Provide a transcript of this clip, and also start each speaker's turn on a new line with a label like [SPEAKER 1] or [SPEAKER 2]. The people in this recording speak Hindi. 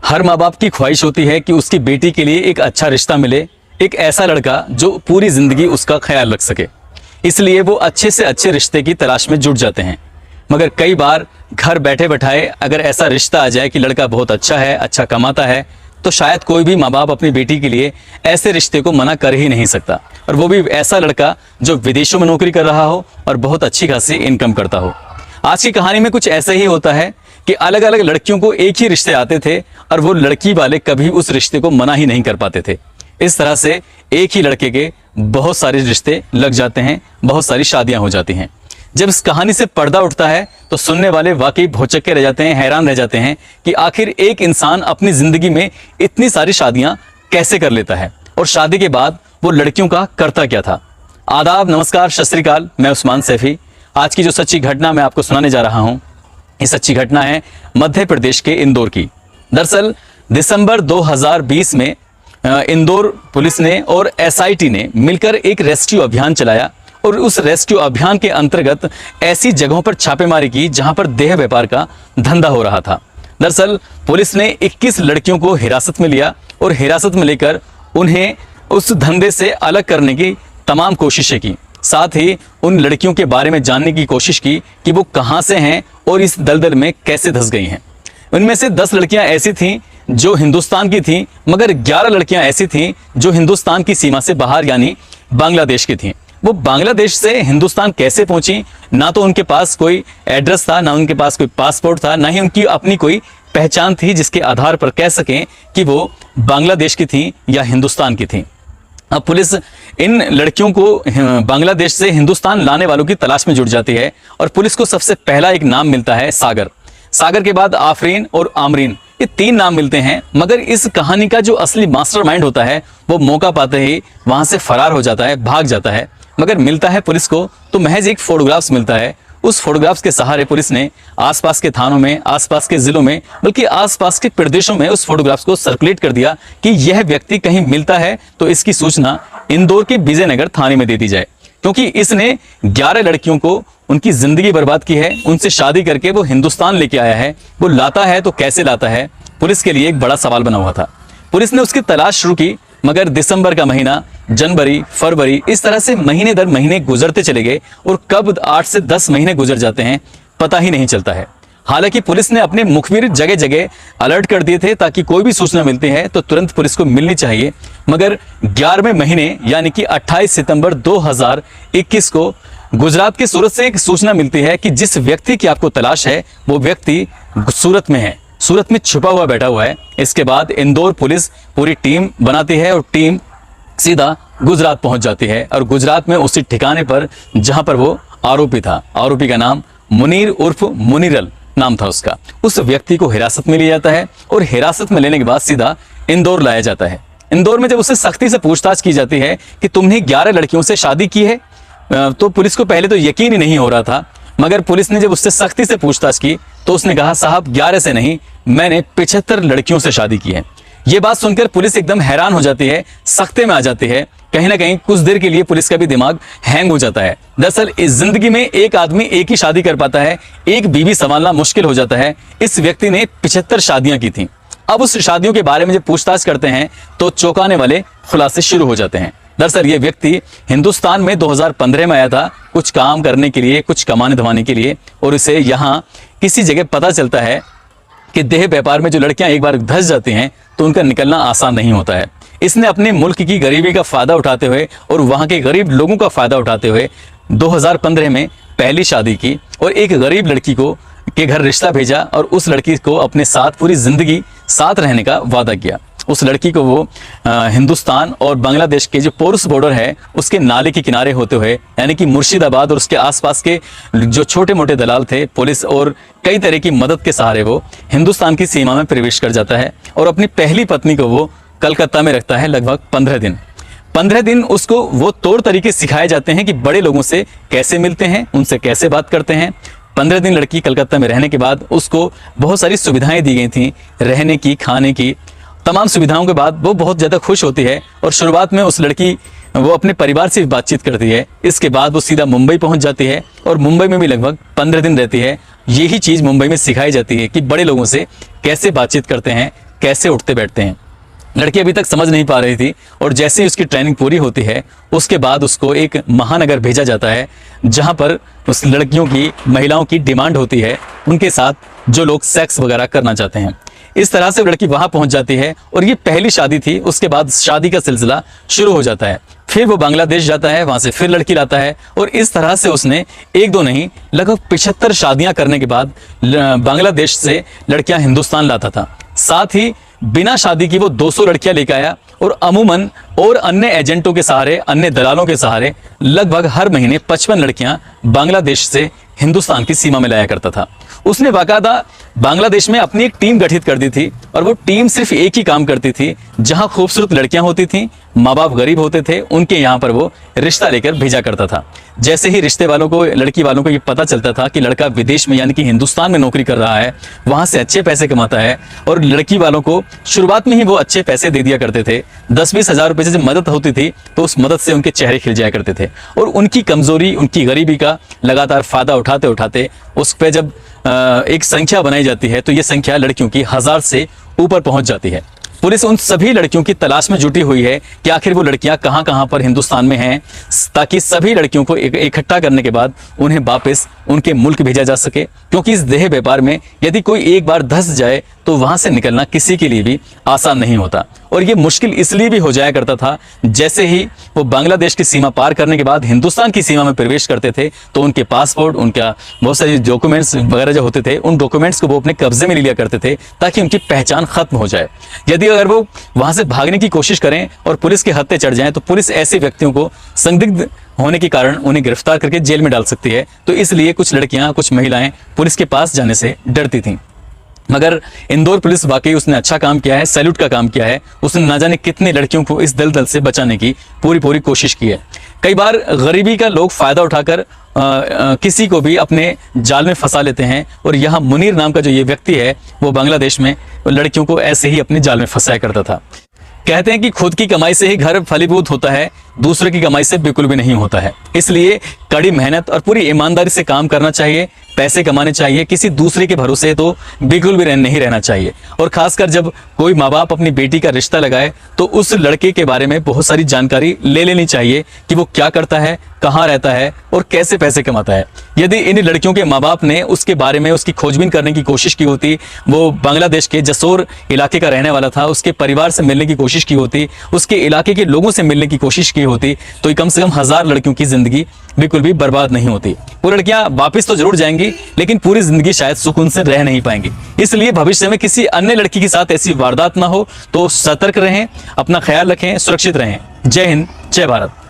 [SPEAKER 1] हर माँ बाप की ख्वाहिश होती है कि उसकी बेटी के लिए एक अच्छा रिश्ता मिले, एक ऐसा लड़का जो पूरी जिंदगी उसका ख्याल रख सके। इसलिए वो अच्छे से अच्छे रिश्ते की तलाश में जुट जाते हैं। मगर कई बार घर बैठे बैठाए अगर ऐसा रिश्ता आ जाए कि लड़का बहुत अच्छा है, अच्छा कमाता है, तो शायद कोई भी माँ बाप अपनी बेटी के लिए ऐसे रिश्ते को मना कर ही नहीं सकता, और वो भी ऐसा लड़का जो विदेशों में नौकरी कर रहा हो और बहुत अच्छी खासी इनकम करता हो। आज की कहानी में कुछ ऐसा ही होता है कि अलग अलग लड़कियों को एक ही रिश्ते आते थे और वो लड़की वाले कभी उस रिश्ते को मना ही नहीं कर पाते थे। इस तरह से एक ही लड़के के बहुत सारे रिश्ते लग जाते हैं, बहुत सारी शादियां हो जाती हैं। जब इस कहानी से पर्दा उठता है तो सुनने वाले वाकई भौचक्के रह जाते हैं, हैरान रह जाते हैं कि आखिर एक इंसान अपनी जिंदगी में इतनी सारी शादियां कैसे कर लेता है, और शादी के बाद वो लड़कियों का करता क्या था। आदाब, नमस्कार, सत श्री अकाल। मैं उस्मान सैफी। आज की जो सच्ची घटना मैं आपको सुनाने जा रहा हूं, ये सच्ची घटना है मध्य प्रदेश के इंदौर की। दरअसल दिसंबर 2020 में इंदौर पुलिस ने और एसआईटी ने मिलकर एक रेस्क्यू अभियान चलाया, और उस रेस्क्यू अभियान के अंतर्गत ऐसी जगहों पर छापेमारी की जहां पर देह व्यापार का धंधा हो रहा था। दरअसल पुलिस ने 21 लड़कियों को हिरासत में लिया और हिरासत में लेकर उन्हें उस धंधे से अलग करने की तमाम कोशिशें की। साथ ही उन लड़कियों के बारे में जानने की कोशिश की कि वो कहां से हैं और इस दलदल में कैसे धंस गई हैं। उनमें से 10 लड़कियां ऐसी थीं जो हिंदुस्तान की थीं, मगर 11 लड़कियां ऐसी थीं जो हिंदुस्तान की सीमा से बाहर यानी बांग्लादेश की थीं। वो बांग्लादेश से हिंदुस्तान कैसे पहुंची, ना तो उनके पास कोई एड्रेस था, ना उनके पास कोई पासपोर्ट था, ना ही उनकी अपनी कोई पहचान थी जिसके आधार पर कह सकें कि वो बांग्लादेश की थीं या हिंदुस्तान की थीं। अब पुलिस इन लड़कियों को बांग्लादेश से हिंदुस्तान लाने वालों की तलाश में जुट जाती है, और पुलिस को सबसे पहला एक नाम मिलता है सागर। सागर के बाद आफरीन और आमरीन, ये 3 नाम मिलते हैं। मगर इस कहानी का जो असली मास्टरमाइंड होता है वो मौका पाते ही वहां से फरार हो जाता है, भाग जाता है। मगर मिलता है पुलिस को तो महज एक फोटोग्राफ्स मिलता है। उस फोटोग्राफ्स के सहारे पुलिस ने आसपास के थानों में, आसपास के जिलों में, बल्कि आसपास के प्रदेशों में उस फोटोग्राफ्स को सर्कुलेट कर दिया कि यह व्यक्ति कहीं मिलता है तो इसकी सूचना इंदौर के विजयनगर थाने में दे दी जाए, क्योंकि इसने 11 लड़कियों को उनकी जिंदगी बर्बाद की है, उनसे शादी करके वो हिंदुस्तान लेके आया है। वो लाता है तो कैसे लाता है, पुलिस के लिए एक बड़ा सवाल बना हुआ था। पुलिस ने उसकी तलाश शुरू की, मगर दिसंबर का महीना, जनवरी, फरवरी, इस तरह से महीने दर महीने गुजरते चले गए, और कब 8 से 10 महीने गुजर जाते हैं पता ही नहीं चलता है। हालांकि पुलिस ने अपने मुखबिर जगह जगह अलर्ट कर दिए थे ताकि कोई भी सूचना मिलती है तो तुरंत पुलिस को मिलनी चाहिए। मगर 11वें महीने यानी कि 28 सितंबर 2021 को गुजरात के सूरत से एक सूचना मिलती है कि जिस व्यक्ति की आपको तलाश है वो व्यक्ति सूरत में है, सूरत में छुपा हुआ बैठा हुआ है। इसके बाद इंदौर पुलिस पूरी टीम बनाती है और टीम सीधा गुजरात पहुंच जाती है, और गुजरात में उसी ठिकाने पर जहां पर वो आरोपी था, आरोपी का नाम मुनीर उर्फ मुनीरल नाम था उसका, उस व्यक्ति को हिरासत में लिया जाता है, और हिरासत में लेने के बाद सीधा इंदौर लाया जाता है। इंदौर में जब उससे सख्ती से पूछताछ की जाती है कि तुमने 11 लड़कियों से शादी की है, तो पुलिस को पहले तो यकीन ही नहीं हो रहा था। मगर पुलिस ने जब उससे सख्ती से पूछताछ की तो उसने कहा, साहब 11 से नहीं, मैंने 75 लड़कियों से शादी की है। ये बात सुनकर पुलिस एकदम हैरान हो जाती है, सख्ते में आ जाती है। कहीं ना कहीं कुछ देर के लिए पुलिस का भी दिमाग हैंग हो जाता है। दरअसल इस जिंदगी में एक आदमी एक ही शादी कर पाता है, एक बीवी संभालना मुश्किल हो जाता है। इस व्यक्ति ने 75 शादियां की थी। अब उस शादियों के बारे में जब पूछताछ करते हैं तो चौंकाने वाले खुलासे शुरू हो जाते हैं। दरअसल ये व्यक्ति हिंदुस्तान में 2015 में आया था कुछ काम करने के लिए, कुछ कमाने धमाने के लिए, और इसे यहाँ किसी जगह पता चलता है कि देह व्यापार में जो लड़कियां एक बार धंस जाती हैं तो उनका निकलना आसान नहीं होता है। इसने अपने मुल्क की गरीबी का फायदा उठाते हुए और वहां के गरीब लोगों का फायदा उठाते हुए 2015 में पहली शादी की, और एक गरीब लड़की को के घर रिश्ता भेजा, और उस लड़की को अपने साथ पूरी जिंदगी साथ रहने का वादा किया। उस लड़की को वो हिंदुस्तान और बांग्लादेश के जो पोरस बॉर्डर है उसके नाले के किनारे होते हुए, यानी कि मुर्शिदाबाद और उसके आसपास के जो छोटे मोटे दलाल थे, पुलिस और कई तरह की मदद के सहारे वो हिंदुस्तान की सीमा में प्रवेश कर जाता है, और अपनी पहली पत्नी को वो कलकत्ता में रखता है लगभग 15 दिन। 15 दिन उसको वो तौर तरीके सिखाए जाते हैं कि बड़े लोगों से कैसे मिलते हैं, उनसे कैसे बात करते हैं। 15 दिन लड़की कलकत्ता में रहने के बाद उसको बहुत सारी सुविधाएं दी गई थी, रहने की, खाने की, तमाम सुविधाओं के बाद वो बहुत ज़्यादा खुश होती है, और शुरुआत में उस लड़की वो अपने परिवार से बातचीत करती है। इसके बाद वो सीधा मुंबई पहुंच जाती है, और मुंबई में भी लगभग 15 दिन रहती है। यही चीज़ मुंबई में सिखाई जाती है कि बड़े लोगों से कैसे बातचीत करते हैं, कैसे उठते बैठते हैं। लड़की अभी तक समझ नहीं पा रही थी और जैसे ही उसकी ट्रेनिंग पूरी होती है उसके बाद उसको एक महानगर भेजा जाता है जहां पर उस लड़कियों की, महिलाओं की डिमांड होती है उनके साथ जो लोग सेक्स वगैरह करना चाहते हैं। इस तरह से लड़की वहां पहुंच जाती है और ये पहली शादी थी। उसके बाद शादी का सिलसिला शुरू हो जाता है। फिर वो बांग्लादेश जाता है, वहां से फिर लड़की लाता है और इस तरह से उसने एक दो नहीं लगभग 75 शादियां करने के बाद बांग्लादेश से लड़कियां हिंदुस्तान लाता था। साथ ही बिना शादी की वो 200 लड़कियां लेकर आया और अमूमन और अन्य एजेंटों के सहारे, अन्य दलालों के सहारे लगभग हर महीने 55 लड़कियां बांग्लादेश से हिंदुस्तान की सीमा में लाया करता था। उसने बाकायदा बांग्लादेश में अपनी एक टीम गठित कर दी थी और वो टीम सिर्फ एक ही काम करती थी, जहां खूबसूरत लड़कियां होती थीं, माँ बाप गरीब होते थे, उनके यहाँ पर वो रिश्ता लेकर भेजा करता था। जैसे ही रिश्ते वालों को, लड़की वालों को ये पता चलता था कि लड़का विदेश में यानी कि हिंदुस्तान में नौकरी कर रहा है, वहां से अच्छे पैसे कमाता है और लड़की वालों को शुरुआत में ही वो अच्छे पैसे दे दिया करते थे। 10-20 हजार रुपए से जब मदद होती थी तो उस मदद से उनके चेहरे खिल जाया करते थे और उनकी कमजोरी, उनकी गरीबी का लगातार फायदा उठाते उठाते उस पर जब एक संख्या बनाई जाती है तो ये संख्या लड़कियों की 1000 से ऊपर पहुंच जाती है। पुलिस उन सभी लड़कियों की तलाश में जुटी हुई है कि आखिर वो लड़कियां कहां कहां पर हिंदुस्तान में हैं, ताकि सभी लड़कियों को इकट्ठा करने के बाद उन्हें वापस उनके मुल्क भेजा जा सके। क्योंकि इस देह व्यापार में यदि कोई एक बार धंस जाए तो वहां से निकलना किसी के लिए भी आसान नहीं होता और ये मुश्किल इसलिए भी हो जाया करता था, जैसे ही वो बांग्लादेश की सीमा पार करने के बाद हिंदुस्तान की सीमा में प्रवेश करते थे तो उनके पासपोर्ट, उनका बहुत सारे डॉक्यूमेंट्स वगैरह जो होते थे, उन डॉक्यूमेंट्स को वो अपने कब्जे में ले लिया करते थे ताकि उनकी पहचान खत्म हो जाए। यदि अगर वो वहां से भागने की कोशिश करें और पुलिस के हत्थे चढ़ जाएं तो पुलिस ऐसे व्यक्तियों को संदिग्ध होने के कारण उन्हें गिरफ्तार करके जेल में डाल सकती है। तो इसलिए कुछ लड़कियां, कुछ महिलाएं पुलिस के पास जाने से डरती थीं। मगर इंदौर पुलिस वाकई उसने अच्छा काम किया है, सैल्यूट का काम किया है। उसने ना जाने कितने लड़कियों को इस दलदल से बचाने की पूरी कोशिश की है। कई बार गरीबी का लोग फायदा उठाकर किसी को भी अपने जाल में फंसा लेते हैं और यहाँ मुनीर नाम का जो ये व्यक्ति है वो बांग्लादेश में लड़कियों को ऐसे ही अपने जाल में फंसाया करता था। कहते हैं कि खुद की कमाई से ही घर फलीभूत होता है, दूसरे की कमाई से बिल्कुल भी नहीं होता है। इसलिए कड़ी मेहनत और पूरी ईमानदारी से काम करना चाहिए, पैसे कमाने चाहिए, किसी दूसरे के भरोसे तो बिल्कुल भी नहीं रहना चाहिए। और खासकर जब कोई माँ बाप अपनी बेटी का रिश्ता लगाए तो उस लड़के के बारे में बहुत सारी जानकारी ले लेनी चाहिए कि वो क्या करता है, कहाँ रहता है और कैसे पैसे कमाता है। यदि इन लड़कियों के माँ बाप ने उसके बारे में उसकी खोजबीन करने की कोशिश की होती, वो बांग्लादेश के जसोर इलाके का रहने वाला था, उसके परिवार से मिलने की कोशिश की होती, उसके इलाके के लोगों से मिलने की कोशिश की होती, तो कम से कम 1000 लड़कियों की जिंदगी बिल्कुल भी बर्बाद नहीं होती। वो लड़कियां वापस तो जरूर जाएंगी लेकिन पूरी जिंदगी शायद सुकून से रह नहीं पाएंगी। इसलिए भविष्य में किसी अन्य लड़की के साथ ऐसी वारदात ना हो तो सतर्क रहें, अपना ख्याल रखें, सुरक्षित रहें। जय हिंद, जय भारत।